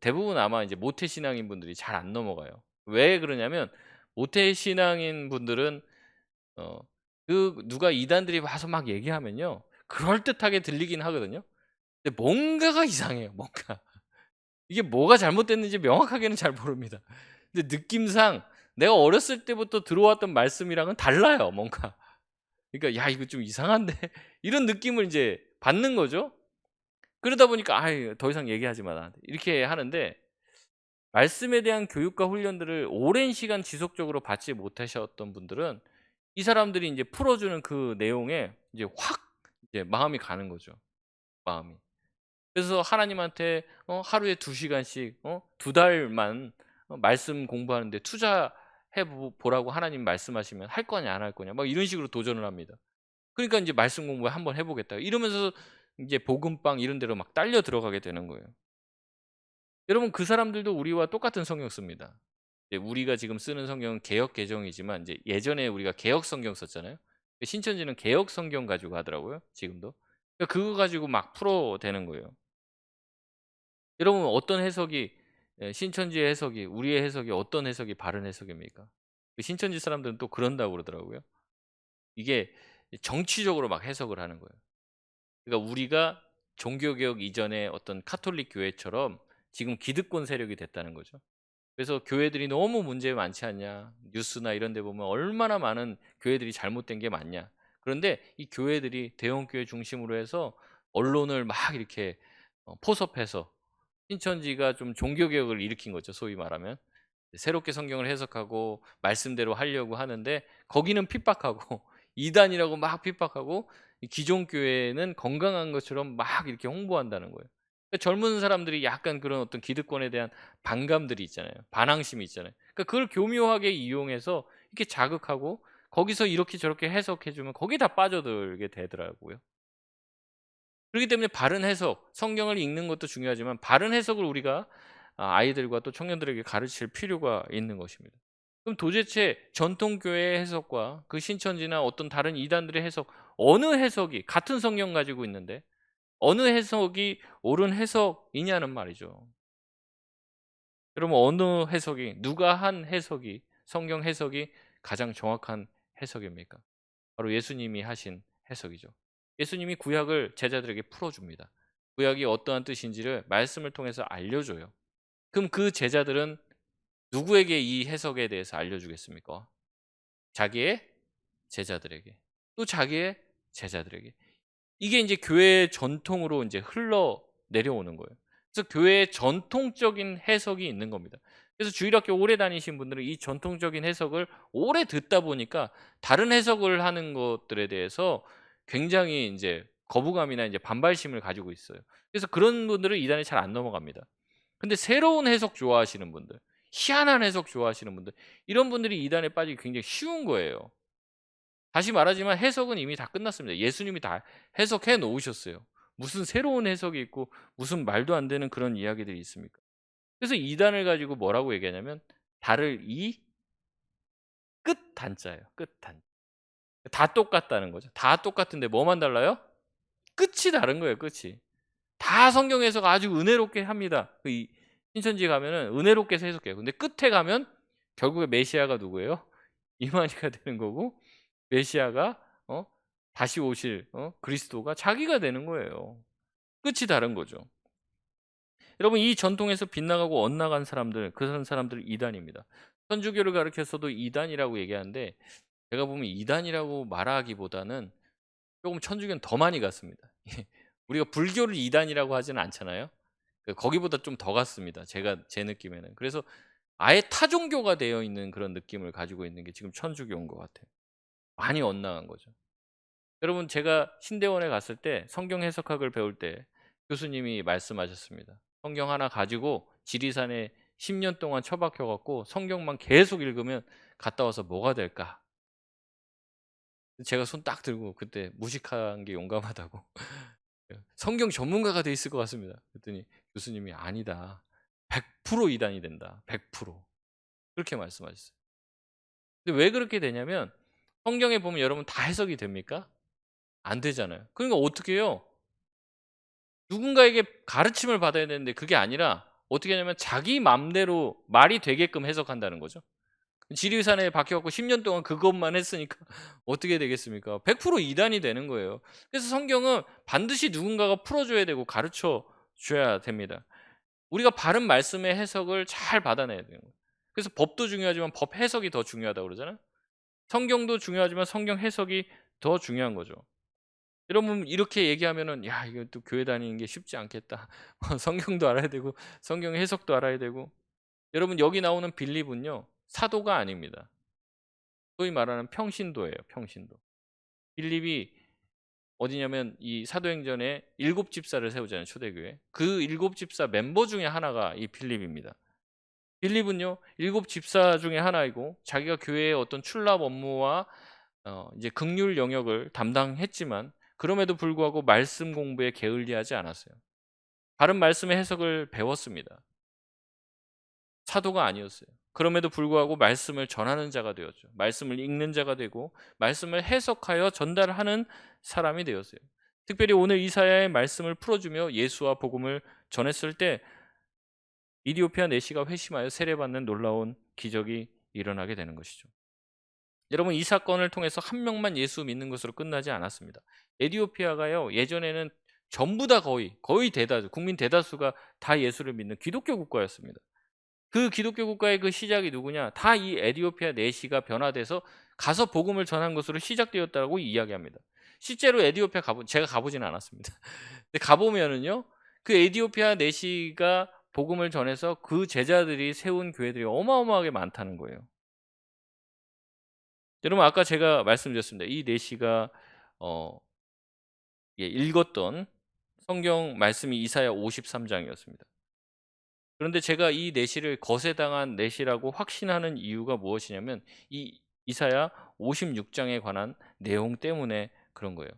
대부분 아마 이제 모태신앙인 분들이 잘 안 넘어가요. 왜 그러냐면 모태신앙인 분들은 어 누가 이단들이 와서 막 얘기하면요, 그럴듯하게 들리긴 하거든요. 근데 뭔가가 이상해요. 뭔가 이게 뭐가 잘못됐는지 명확하게는 잘 모릅니다. 근데 느낌상 내가 어렸을 때부터 들어왔던 말씀이랑은 달라요. 뭔가. 그러니까 '야 이거 좀 이상한데.' 이런 느낌을 이제 받는 거죠. 그러다 보니까 '아이 더 이상 얘기하지 마 나한테.' 이렇게 하는데, 말씀에 대한 교육과 훈련들을 오랜 시간 지속적으로 받지 못하셨던 분들은 이 사람들이 인제 풀어주는 그 내용에 이제 확 이제 마음이 가는 거죠, 마음이. 그래서 하나님한테 하루에 2시간씩 2달만 말씀 공부하는 데 투자해 보라고 하나님 말씀하시면 할 거냐 안 할 거냐 막 이런 식으로 도전을 합니다. 그러니까 인제 '말씀 공부 한번 해 보겠다.' 이러면서 인제 복음방 이런 데로 막 딸려 들어가게 되는 거예요. 여러분 그 사람들도 우리와 똑같은 성경 씁니다. 우리가 지금 쓰는 성경은 개역 개정이지만 이제 예전에 우리가 개역 성경 썼잖아요. 신천지는 개역 성경 가지고 하더라고요, 지금도. 그러니까 그거 가지고 막 풀어대는 거예요. 여러분 어떤 해석이, 신천지의 해석이, 우리의 해석이 어떤 해석이 바른 해석입니까? 그 신천지 사람들은 또 그런다고 그러더라고요. 이게 정치적으로 막 해석을 하는 거예요. 그러니까 우리가 종교개혁 이전의 어떤 카톨릭 교회처럼 지금 기득권 세력이 됐다는 거죠. 그래서 교회들이 너무 문제 많지 않냐. 뉴스나 이런 데 보면 얼마나 많은 교회들이 잘못된 게 많냐. 그런데 이 교회들이 대형교회 중심으로 해서 언론을 막 이렇게 포섭해서 신천지가 좀 종교개혁을 일으킨 거죠, 소위 말하면. 새롭게 성경을 해석하고 말씀대로 하려고 하는데 거기는 핍박하고 이단이라고 막 핍박하고 이 기존 교회는 건강한 것처럼 막 이렇게 홍보한다는 거예요. 그러니까 젊은 사람들이 약간 그런 어떤 기득권에 대한 반감들이 있잖아요. 반항심이 있잖아요. 그러니까 그걸 교묘하게 이용해서 이렇게 자극하고 거기서 이렇게 저렇게 해석해 주면 거기에 다 빠져들게 되더라고요. 그렇기 때문에 바른 해석, 성경을 읽는 것도 중요하지만 바른 해석을 우리가 아이들과 또 청년들에게 가르칠 필요가 있는 것입니다. 그럼 도대체 전통 교회의 해석과 그 신천지나 어떤 다른 이단들의 해석, 어느 해석이 같은 성경 가지고 있는데 어느 해석이 옳은 해석이냐는 말이죠. 여러분 어느 해석이, 누가 한 해석이, 성경 해석이 가장 정확한 해석입니까? 바로 예수님이 하신 해석이죠. 예수님이 구약을 제자들에게 풀어줍니다. 구약이 어떠한 뜻인지를 말씀을 통해서 알려줘요. 그럼 그 제자들은 누구에게 이 해석에 대해서 알려주겠습니까? 자기의 제자들에게. 또 자기의 제자들에게. 이게 이제 교회의 전통으로 이제 흘러 내려오는 거예요. 그래서 교회의 전통적인 해석이 있는 겁니다. 그래서 주일학교 오래 다니신 분들은 이 전통적인 해석을 오래 듣다 보니까 다른 해석을 하는 것들에 대해서 굉장히 이제 거부감이나 이제 반발심을 가지고 있어요. 그래서 그런 분들은 이단에 잘 안 넘어갑니다. 근데 새로운 해석 좋아하시는 분들, 희한한 해석 좋아하시는 분들, 이런 분들이 이단에 빠지기 굉장히 쉬운 거예요. 다시 말하지만 해석은 이미 다 끝났습니다. 예수님이 다 해석해 놓으셨어요. 무슨 새로운 해석이 있고 무슨 말도 안 되는 그런 이야기들이 있습니까? 그래서 이단을 가지고 뭐라고 얘기하냐면 달을 이 끝단자예요. 끝단. 다 똑같다는 거죠. 다 똑같은데 뭐만 달라요? 끝이 다른 거예요. 끝이. 다 성경 해석 아주 은혜롭게 합니다. 신천지 가면은 은혜롭게 해석해요. 근데 끝에 가면 결국에 메시아가 누구예요? 이만희가 되는 거고, 메시아가 다시 오실 그리스도가 자기가 되는 거예요. 끝이 다른 거죠. 여러분, 이 전통에서 빗나가고 엇나간 사람들, 그런 사람들 이단입니다. 천주교를 가르쳐서도 이단이라고 얘기하는데, 제가 보면 이단이라고 말하기보다는 조금 천주교는 더 많이 갔습니다. 우리가 불교를 이단이라고 하지는 않잖아요. 거기보다 좀 더 갔습니다. 제 느낌에는. 그래서 아예 타종교가 되어 있는 그런 느낌을 가지고 있는 게 지금 천주교인 것 같아요. 많이 엇나간 거죠. 여러분, 제가 신대원에 갔을 때 성경 해석학을 배울 때 교수님이 말씀하셨습니다. 성경 하나 가지고 지리산에 10년 동안 처박혀 갖고 성경만 계속 읽으면 갔다 와서 뭐가 될까? 제가 손 딱 들고 그때 무식한 게 용감하다고 성경 전문가가 돼 있을 것 같습니다. 그랬더니 교수님이 아니다. 100% 이단이 된다. 100%. 그렇게 말씀하셨어요. 근데 왜 그렇게 되냐면 성경에 보면 여러분 다 해석이 됩니까? 안 되잖아요. 그러니까 어떻게 해요? 누군가에게 가르침을 받아야 되는데 그게 아니라 어떻게 하냐면 자기 맘대로 말이 되게끔 해석한다는 거죠. 지리산에 박혀 갖고 10년 동안 그것만 했으니까 어떻게 되겠습니까? 100% 이단이 되는 거예요. 그래서 성경은 반드시 누군가가 풀어 줘야 되고 가르쳐 줘야 됩니다. 우리가 바른 말씀의 해석을 잘 받아내야 되는 거예요. 그래서 법도 중요하지만 법 해석이 더 중요하다고 그러잖아요. 성경도 중요하지만 성경 해석이 더 중요한 거죠. 여러분, 이렇게 얘기하면은 야, 이거 또 교회 다니는 게 쉽지 않겠다. 성경도 알아야 되고 성경 해석도 알아야 되고. 여러분, 여기 나오는 빌립은요, 사도가 아닙니다. 소위 말하는 평신도예요. 평신도. 빌립이 어디냐면 이 사도행전에 7집사를 세우잖아요. 초대교회. 그 7집사 멤버 중에 하나가 이 빌립입니다. 빌립은요, 7집사 중에 하나이고 자기가 교회의 어떤 출납 업무와 이제 긍휼 영역을 담당했지만 그럼에도 불구하고 말씀 공부에 게을리하지 않았어요. 바른 말씀의 해석을 배웠습니다. 사도가 아니었어요. 그럼에도 불구하고 말씀을 전하는 자가 되었죠. 말씀을 읽는 자가 되고 말씀을 해석하여 전달하는 사람이 되었어요. 특별히 오늘 이사야의 말씀을 풀어주며 예수와 복음을 전했을 때 이디오피아 내시가 회심하여 세례받는 놀라운 기적이 일어나게 되는 것이죠. 여러분, 이 사건을 통해서 한 명만 예수 믿는 것으로 끝나지 않았습니다. 에티오피아가요, 예전에는 전부 다 거의 대다수, 국민 대다수가 다 예수를 믿는 기독교 국가였습니다. 그 기독교 국가의 그 시작이 누구냐? 다 이 에티오피아 내시가 변화돼서 가서 복음을 전한 것으로 시작되었다고 이야기합니다. 실제로 에티오피아 제가 가보지는 않았습니다. 근데 가보면은요, 그 에티오피아 내시가 복음을 전해서 그 제자들이 세운 교회들이 어마어마하게 많다는 거예요. 여러분, 아까 제가 말씀드렸습니다. 이 내시가 읽었던 성경 말씀이 이사야 53장이었습니다. 그런데 제가 이 내시를 거세당한 내시라고 확신하는 이유가 무엇이냐면 이 이사야 56장에 관한 내용 때문에 그런 거예요.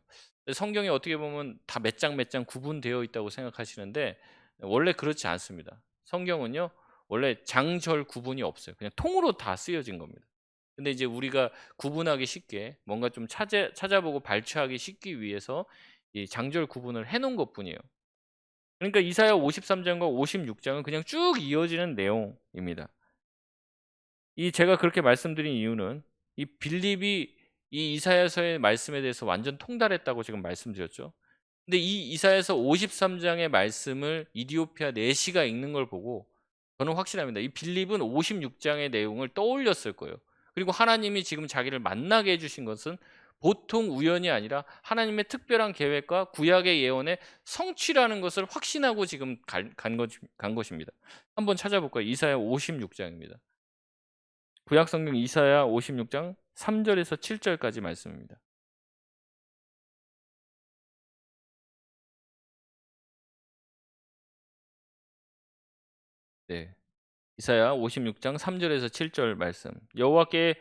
성경이 어떻게 보면 다 몇 장 몇 장 구분되어 있다고 생각하시는데 원래 그렇지 않습니다. 성경은요, 원래 장절 구분이 없어요. 그냥 통으로 다 쓰여진 겁니다. 근데 이제 우리가 구분하기 쉽게 뭔가 좀 찾아보고 발췌하기 쉽기 위해서 이 장절 구분을 해 놓은 것뿐이에요. 그러니까 이사야 53장과 56장은 그냥 쭉 이어지는 내용입니다. 이 제가 그렇게 말씀드린 이유는 이 빌립이 이 이사야서의 말씀에 대해서 완전 통달했다고 지금 말씀드렸죠. 근데 이 이사야서 53장의 말씀을 이디오피아 내시가 읽는 걸 보고 저는 확신합니다. 이 빌립은 56장의 내용을 떠올렸을 거예요. 그리고 하나님이 지금 자기를 만나게 해주신 것은 보통 우연이 아니라 하나님의 특별한 계획과 구약의 예언의 성취라는 것을 확신하고 지금 간 것입니다. 한번 찾아볼까요? 이사야 56장입니다. 구약 성경 이사야 56장 3절에서 7절까지 말씀입니다. 네. 이사야 56장 3절에서 7절 말씀. 여호와께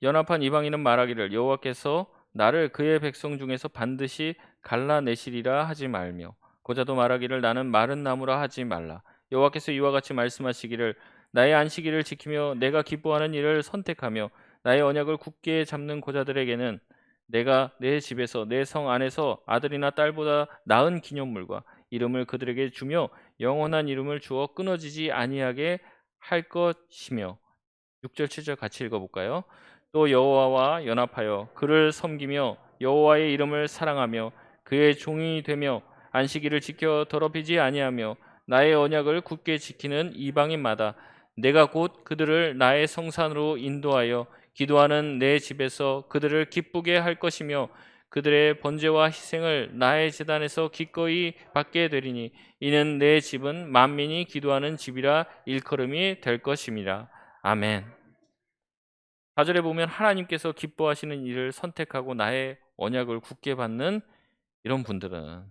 연합한 이방인은 말하기를 여호와께서 나를 그의 백성 중에서 반드시 갈라내시리라 하지 말며 고자도 말하기를 나는 마른 나무라 하지 말라. 여호와께서 이와 같이 말씀하시기를 나의 안식일을 지키며 내가 기뻐하는 일을 선택하며 나의 언약을 굳게 잡는 고자들에게는 내가 내 집에서 내 성 안에서 아들이나 딸보다 나은 기념물과 이름을 그들에게 주며 영원한 이름을 주어 끊어지지 아니하게 할 것이며 6절 7절 같이 읽어볼까요? 또 여호와와 연합하여 그를 섬기며 여호와의 이름을 사랑하며 그의 종이 되며 안식일을 지켜 더럽히지 아니하며 나의 언약을 굳게 지키는 이방인마다 내가 곧 그들을 나의 성산으로 인도하여 기도하는 내 집에서 그들을 기쁘게 할 것이며 그들의 번제와 희생을 나의 제단에서 기꺼이 받게 되리니 이는 내 집은 만민이 기도하는 집이라 일컬음이 될 것임이라. 아멘. 4절에 보면 하나님께서 기뻐하시는 일을 선택하고 나의 언약을 굳게 받는 이런 분들은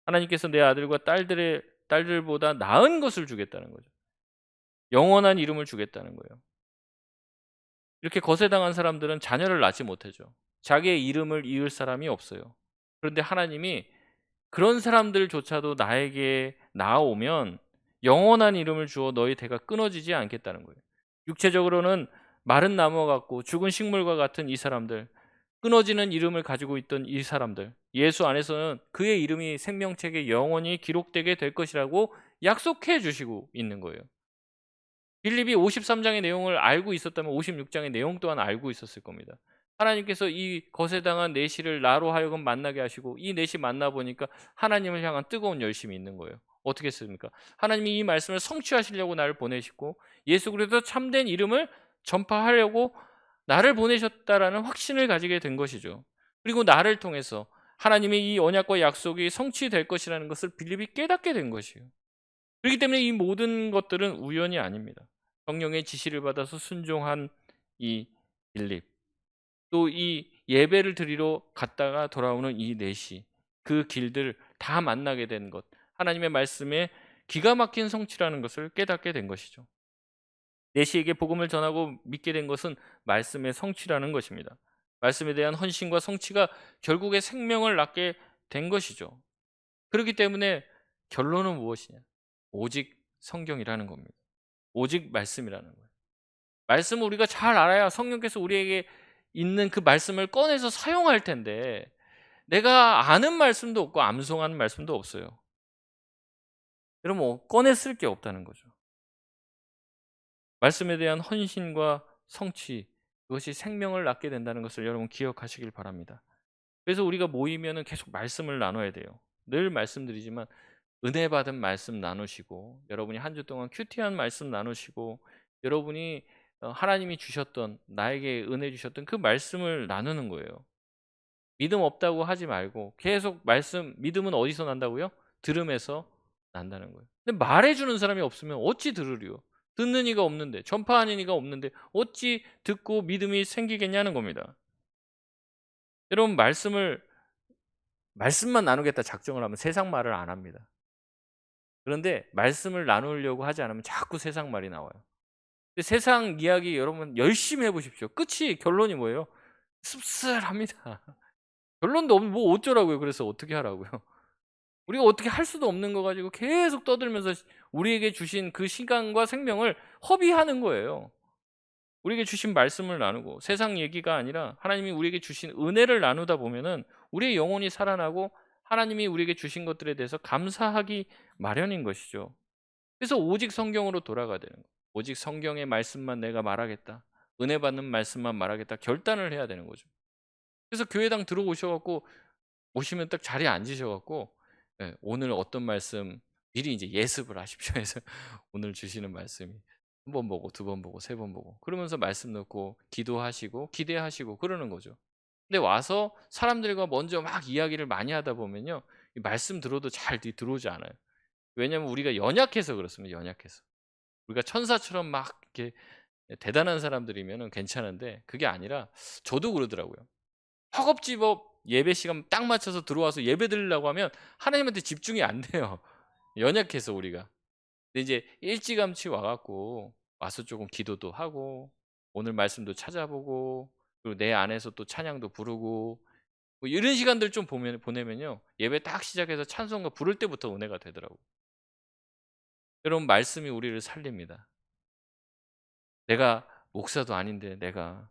하나님께서 내 아들과 딸들보다 나은 것을 주겠다는 거죠. 영원한 이름을 주겠다는 거예요. 이렇게 거세당한 사람들은 자녀를 낳지 못하죠. 자기의 이름을 이을 사람이 없어요. 그런데 하나님이 그런 사람들조차도 나에게 나아오면 영원한 이름을 주어 너희 대가 끊어지지 않겠다는 거예요. 육체적으로는 마른 나무와 같고 죽은 식물과 같은 이 사람들, 끊어지는 이름을 가지고 있던 이 사람들, 예수 안에서는 그의 이름이 생명책에 영원히 기록되게 될 것이라고 약속해 주시고 있는 거예요. 빌립이 53장의 내용을 알고 있었다면 56장의 내용 또한 알고 있었을 겁니다. 하나님께서 이 거세당한 내시를 나로 하여금 만나게 하시고 이 내시 만나보니까 하나님을 향한 뜨거운 열심이 있는 거예요. 어떻게 했습니까? 하나님이 이 말씀을 성취하시려고 나를 보내시고 예수 그리스도 참된 이름을 전파하려고 나를 보내셨다라는 확신을 가지게 된 것이죠. 그리고 나를 통해서 하나님의 이 언약과 약속이 성취될 것이라는 것을 빌립이 깨닫게 된 것이에요. 그렇기 때문에 이 모든 것들은 우연이 아닙니다. 성령의 지시를 받아서 순종한 이 빌립, 또 이 예배를 드리러 갔다가 돌아오는 이 넷이 그 길들 다 만나게 된 것, 하나님의 말씀에 기가 막힌 성취라는 것을 깨닫게 된 것이죠. 넷이에게 복음을 전하고 믿게 된 것은 말씀의 성취라는 것입니다. 말씀에 대한 헌신과 성취가 결국에 생명을 낳게 된 것이죠. 그렇기 때문에 결론은 무엇이냐? 오직 성경이라는 겁니다. 오직 말씀이라는 거예요. 말씀을 우리가 잘 알아야 성령께서 우리에게 있는 그 말씀을 꺼내서 사용할 텐데 내가 아는 말씀도 없고 암송하는 말씀도 없어요. 여러분 꺼내 쓸 게 없다는 거죠. 말씀에 대한 헌신과 성취, 그것이 생명을 낳게 된다는 것을 여러분 기억하시길 바랍니다. 그래서 우리가 모이면은 계속 말씀을 나눠야 돼요. 늘 말씀드리지만 은혜 받은 말씀 나누시고 여러분이 한 주 동안 큐티한 말씀 나누시고 여러분이 하나님이 주셨던 나에게 은혜 주셨던 그 말씀을 나누는 거예요. 믿음 없다고 하지 말고 계속 말씀 믿음은 어디서 난다고요? 들음에서 난다는 거예요. 근데 말해 주는 사람이 없으면 어찌 들으리요? 듣는 이가 없는데 전파하는 이가 없는데 어찌 듣고 믿음이 생기겠냐는 겁니다. 여러분 말씀만 나누겠다 작정을 하면 세상 말을 안 합니다. 그런데 말씀을 나누려고 하지 않으면 자꾸 세상 말이 나와요. 근데 세상 이야기 여러분 열심히 해 보십시오. 끝이 결론이 뭐예요? 씁쓸합니다. 결론도 없는 뭐 어쩌라고요. 그래서 어떻게 하라고요. 우리가 어떻게 할 수도 없는 거 가지고 계속 떠들면서 우리에게 주신 그 시간과 생명을 허비하는 거예요. 우리에게 주신 말씀을 나누고 세상 얘기가 아니라 하나님이 우리에게 주신 은혜를 나누다 보면은 우리의 영혼이 살아나고 하나님이 우리에게 주신 것들에 대해서 감사하기 마련인 것이죠. 그래서 오직 성경으로 돌아가야 되는 거예요. 오직 성경의 말씀만 내가 말하겠다. 은혜 받는 말씀만 말하겠다. 결단을 해야 되는 거죠. 그래서 교회당 들어오셔갖고 오시면 딱 자리에 앉으셔갖고 예, 오늘 어떤 말씀 미리 이제 예습을 하십시오. 해서 오늘 주시는 말씀이 한 번 보고 두 번 보고 세 번 보고 그러면서 말씀 넣고 기도하시고 기대하시고 그러는 거죠. 근데 와서 사람들과 먼저 막 이야기를 많이 하다 보면요. 이 말씀 들어도 잘 들어오지 않아요. 왜냐하면 우리가 연약해서 그렇습니다. 연약해서. 우리가 천사처럼 막 이렇게 대단한 사람들이면 괜찮은데 그게 아니라 저도 그러더라고요. 허겁지겁 예배 시간 딱 맞춰서 들어와서 예배 드리려고 하면 하나님한테 집중이 안 돼요. 연약해서 우리가. 근데 이제 일찌감치 와갖고 와서 조금 기도도 하고 오늘 말씀도 찾아보고 그리고 내 안에서 또 찬양도 부르고 뭐 이런 시간들 좀 보내면요 예배 딱 시작해서 찬송가 부를 때부터 은혜가 되더라고요. 여러분 말씀이 우리를 살립니다. 내가 목사도 아닌데 내가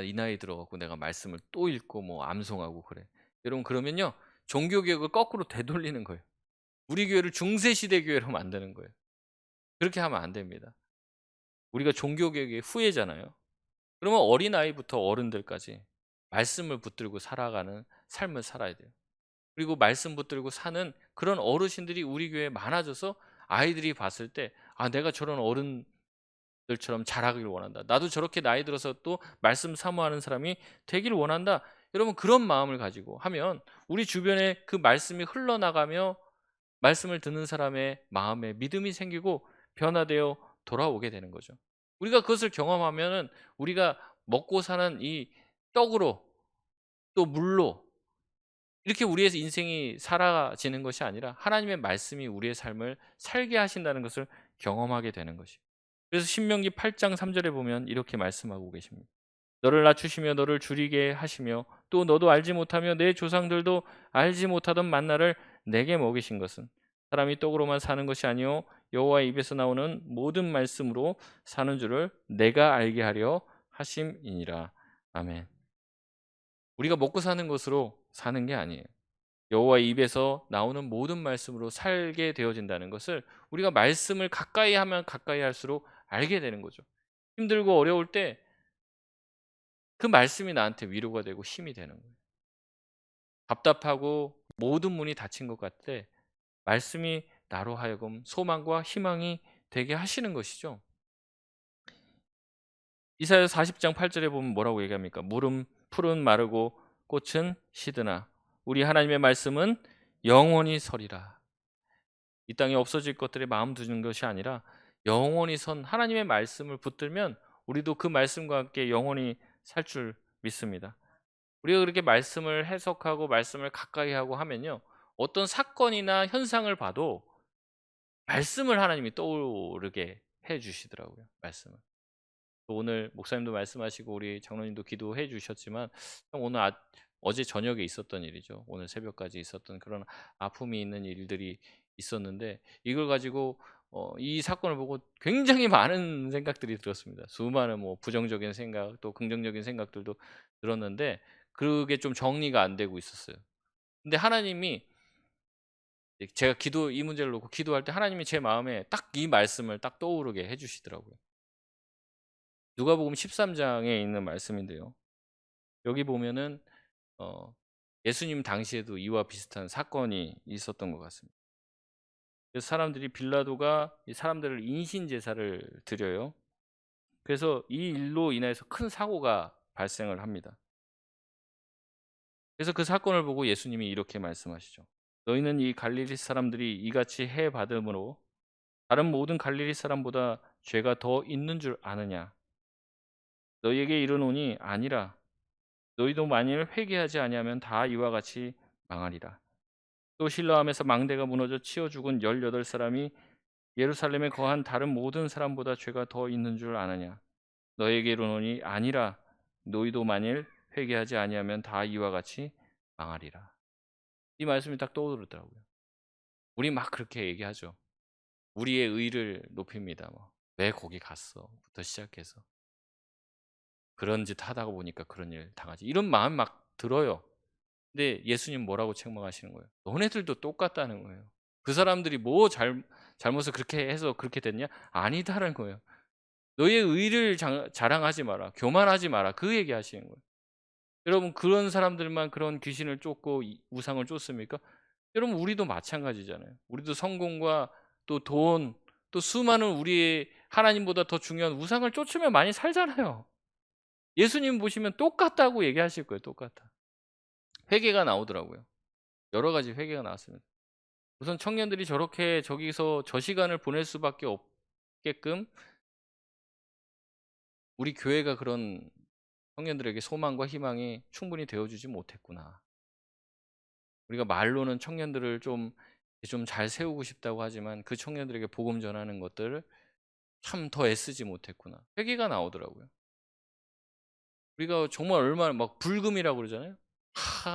이 나이 들어갖고 내가 말씀을 또 읽고 뭐 암송하고 그래. 여러분 그러면요 종교개혁을 거꾸로 되돌리는 거예요. 우리 교회를 중세시대 교회로 만드는 거예요. 그렇게 하면 안 됩니다. 우리가 종교개혁의 후예잖아요. 그러면 어린아이부터 어른들까지 말씀을 붙들고 살아가는 삶을 살아야 돼요. 그리고 말씀 붙들고 사는 그런 어르신들이 우리 교회에 많아져서 아이들이 봤을 때 '아 내가 저런 어른들처럼 자라기를 원한다. 나도 저렇게 나이 들어서 또 말씀 사모하는 사람이 되기를 원한다.' 여러분 그런 마음을 가지고 하면 우리 주변에 그 말씀이 흘러나가며 말씀을 듣는 사람의 마음에 믿음이 생기고 변화되어 돌아오게 되는 거죠. 우리가 그것을 경험하면은 우리가 먹고 사는 이 떡으로 또 물로 이렇게 우리의 인생이 살아지는 것이 아니라 하나님의 말씀이 우리의 삶을 살게 하신다는 것을 경험하게 되는 것이에요. 그래서 신명기 8장 3 절에 보면 이렇게 말씀하고 계십니다. 너를 낮추시며 너를 줄이게 하시며 또 너도 알지 못하며 내 조상들도 알지 못하던 만나를 내게 먹이신 것은 사람이 떡으로만 사는 것이 아니요 여호와의 입에서 나오는 모든 말씀으로 사는 줄을 내가 알게 하려 하심이니라. 아멘. 우리가 먹고 사는 것으로 사는 게 아니에요. 여호와의 입에서 나오는 모든 말씀으로 살게 되어진다는 것을 우리가 말씀을 가까이 하면 가까이 할수록 알게 되는 거죠. 힘들고 어려울 때 그 말씀이 나한테 위로가 되고 힘이 되는 거예요. 답답하고 모든 문이 닫힌 것 같을 때 말씀이 나로 하여금 소망과 희망이 되게 하시는 것이죠. 이사야 40장 8절에 보면 뭐라고 얘기합니까? 물은 풀은 마르고 꽃은 시드나 우리 하나님의 말씀은 영원히 서리라. 이 땅에 없어질 것들에 마음 두는 것이 아니라 영원히 선 하나님의 말씀을 붙들면 우리도 그 말씀과 함께 영원히 살 줄 믿습니다. 우리가 그렇게 말씀을 해석하고 말씀을 가까이 하고 하면요. 어떤 사건이나 현상을 봐도 말씀을 하나님이 떠오르게 해 주시더라고요, 말씀을. 오늘 목사님도 말씀하시고 우리 장로님도 기도해 주셨지만 오늘 어제 저녁에 있었던 일이죠. 오늘 새벽까지 있었던 그런 아픔이 있는 일들이 있었는데 이걸 가지고 이 사건을 보고 굉장히 많은 생각들이 들었습니다. 수많은 뭐 부정적인 생각 또 긍정적인 생각들도 들었는데 그게 좀 정리가 안 되고 있었어요. 근데 하나님이 제가 이 문제를 놓고 기도할 때 하나님이 제 마음에 딱 이 말씀을 딱 떠오르게 해 주시더라고요. 누가복음 13 장에 있는 말씀인데요. 여기 보면은 어 예수님 당시에도 이와 비슷한 사건이 있었던 것 같습니다. 그래서 사람들이 빌라도가 이 사람들을 인신 제사를 드려요. 그래서 이 일로 인해서 큰 사고가 발생을 합니다. 그래서 그 사건을 보고 예수님이 이렇게 말씀하시죠. 너희는 이 갈릴리 사람들이 이같이 해 받음으로 다른 모든 갈릴리 사람보다 죄가 더 있는 줄 아느냐? 너희에게 이르노니 아니라 너희도 만일 회개하지 아니하면 다 이와 같이 망하리라. 또 실로암에서 망대가 무너져 치어 죽은 18 사람이 예루살렘에 거한 다른 모든 사람보다 죄가 더 있는 줄 아느냐? 너희에게 이르노니 아니라 너희도 만일 회개하지 아니하면 다 이와 같이 망하리라. 이 말씀이 딱 떠오르더라고요. 우리 막 그렇게 얘기하죠. 우리의 의를 높입니다. 뭐. 왜 거기 갔어?부터 시작해서 그런 짓 하다가 보니까 그런 일 당하지. 이런 마음 막 들어요. 근데 예수님 뭐라고 책망하시는 거예요? 너네들도 똑같다는 거예요. 그 사람들이 뭐 잘못을 그렇게 해서 그렇게 됐냐? 아니다라는 거예요. 너희의 의를 자랑하지 마라. 교만하지 마라. 그 얘기하시는 거예요. 여러분 그런 사람들만 그런 귀신을 쫓고 우상을 쫓습니까? 여러분 우리도 마찬가지잖아요. 우리도 성공과 또 돈, 또 수많은 우리의 하나님보다 더 중요한 우상을 쫓으면 많이 살잖아요. 예수님 보시면 똑같다고 얘기하실 거예요. 똑같아. 회개가 나오더라고요. 여러 가지 회개가 나왔습니다. 우선 청년들이 저렇게 저기서 저 시간을 보낼 수밖에 없게끔 우리 교회가 그런 청년들에게 소망과 희망이 충분히 되어주지 못했구나. 우리가 말로는 청년들을 좀 잘 세우고 싶다고 하지만 그 청년들에게 복음 전하는 것들을 참 더 애쓰지 못했구나. 회개가 나오더라고요. 우리가 정말 얼마나 막 불금이라고 그러잖아요.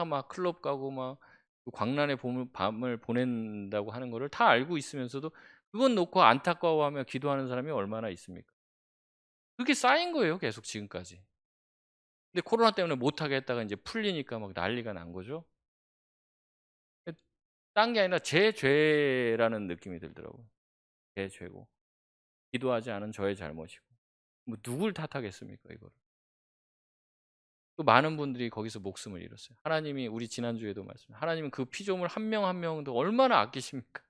막 클럽 가고 막 그 광란의 밤을 보낸다고 하는 거를 다 알고 있으면서도 그건 놓고 안타까워하며 기도하는 사람이 얼마나 있습니까? 그게 쌓인 거예요, 계속 지금까지. 근데 코로나 때문에 못 하게 했다가 이제 풀리니까 막 난리가 난 거죠. 딴 게 아니라 제 죄라는 느낌이 들더라고요. 제 죄고 기도하지 않은 저의 잘못이고. 뭐 누굴 탓하겠습니까, 이거를. 또 많은 분들이 거기서 목숨을 잃었어요. 하나님이 우리 지난주에도 말씀, 하나님은 그 피조물 한 명 한 명도 얼마나 아끼십니까?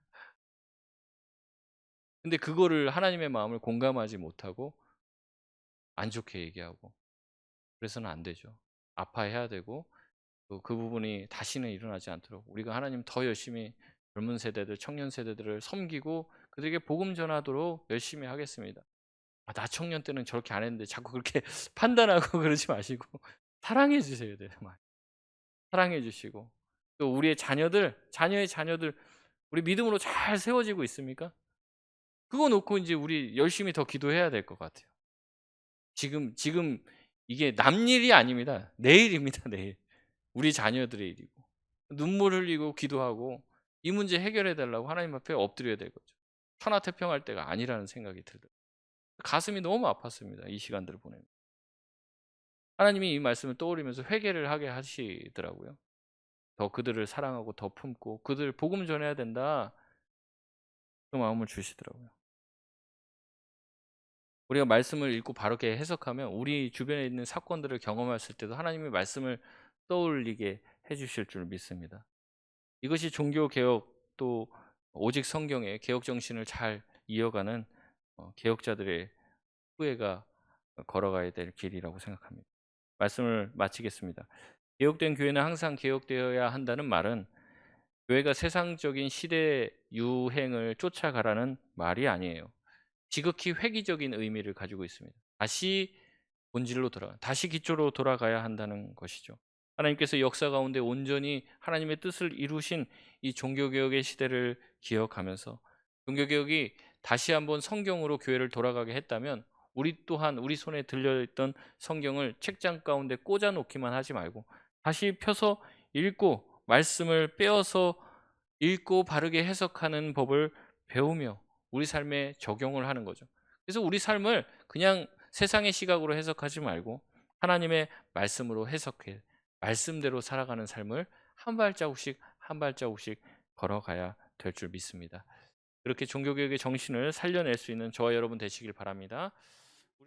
근데 그거를 하나님의 마음을 공감하지 못하고 안 좋게 얘기하고 그래서는 안 되죠. 아파해야 되고 또 그 부분이 다시는 일어나지 않도록 우리가 하나님 더 열심히 젊은 세대들, 청년 세대들을 섬기고 그들에게 복음 전하도록 열심히 하겠습니다. 아, 나 청년 때는 저렇게 안 했는데 자꾸 그렇게 판단하고 그러지 마시고 사랑해 주셔야 돼요. 정말. 사랑해 주시고 또 우리의 자녀들, 자녀의 자녀들 우리 믿음으로 잘 세워지고 있습니까? 그거 놓고 이제 우리 열심히 더 기도해야 될 것 같아요. 지금 이게 남 일이 아닙니다. 내일입니다. 내일. 우리 자녀들의 일이고 눈물 흘리고 기도하고 이 문제 해결해 달라고 하나님 앞에 엎드려야 될 거죠. 천하태평할 때가 아니라는 생각이 들더라고요. 가슴이 너무 아팠습니다. 이 시간들을 보내면. 하나님이 이 말씀을 떠올리면서 회개를 하게 하시더라고요. 더 그들을 사랑하고 더 품고 그들 복음 전해야 된다. 그 마음을 주시더라고요. 우리가 말씀을 읽고 바르게 해석하면 우리 주변에 있는 사건들을 경험했을 때도 하나님의 말씀을 떠올리게 해 주실 줄 믿습니다. 이것이 종교 개혁 또 오직 성경의 개혁 정신을 잘 이어가는 개혁자들의 후예가 걸어가야 될 길이라고 생각합니다. 말씀을 마치겠습니다. 개혁된 교회는 항상 개혁되어야 한다는 말은 교회가 세상적인 시대 유행을 쫓아가라는 말이 아니에요. 지극히 획기적인 의미를 가지고 있습니다. 다시 본질로 다시 기초로 돌아가야 한다는 것이죠. 하나님께서 역사 가운데 온전히 하나님의 뜻을 이루신 이 종교개혁의 시대를 기억하면서 종교개혁이 다시 한번 성경으로 교회를 돌아가게 했다면 우리 또한 우리 손에 들려있던 성경을 책장 가운데 꽂아 놓기만 하지 말고 다시 펴서 읽고 말씀을 빼어서 읽고 바르게 해석하는 법을 배우며 우리 삶에 적용을 하는 거죠. 그래서 우리 삶을 그냥 세상의 시각으로 해석하지 말고 하나님의 말씀으로 해석해 말씀대로 살아가는 삶을 한 발자국씩 한 발자국씩 걸어가야 될 줄 믿습니다. 그렇게 종교개혁의 정신을 살려낼 수 있는 저와 여러분 되시길 바랍니다.